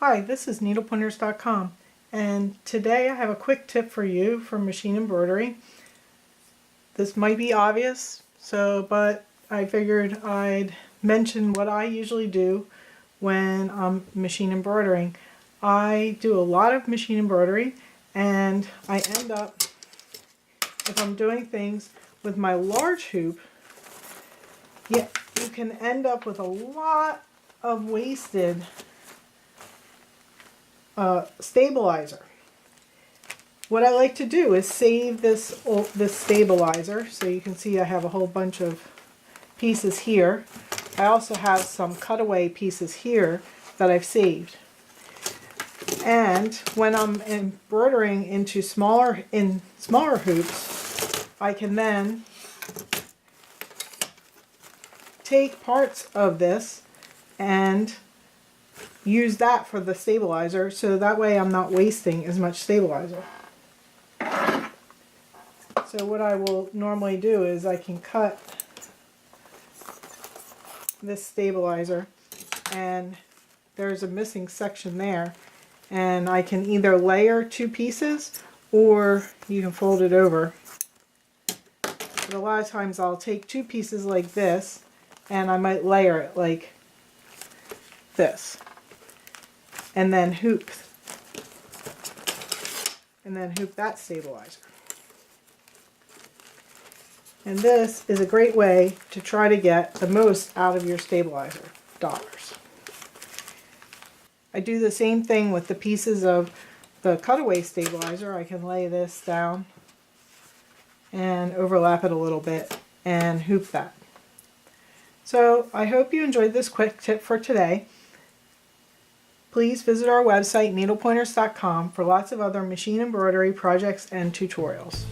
Hi, this is needlepointers.com, and today I have a quick tip for you for machine embroidery. This might be obvious, but I figured I'd mention what I usually do when I'm machine embroidering. I do a lot of machine embroidery, and I end up, if I'm doing things with my large hoop, you can end up with a lot of wasted stabilizer. What I like to do is save this stabilizer. So you can see I have a whole bunch of pieces here. I also have some cutaway pieces here that I've saved. And when I'm embroidering into smaller hoops, I can then take parts of this and use that for the stabilizer, so that way I'm not wasting as much stabilizer. So what I will normally do is I can cut this stabilizer, and there's a missing section there, and I can either layer two pieces or you can fold it over. But a lot of times I'll take two pieces like this and I might layer it like this, and then hoop that stabilizer. And this is a great way to try to get the most out of your stabilizer dollars. I do the same thing with the pieces of the cutaway stabilizer. I can lay this down and overlap it a little bit and hoop that. So I hope you enjoyed this quick tip for today. Please visit our website needlepointers.com for lots of other machine embroidery projects and tutorials.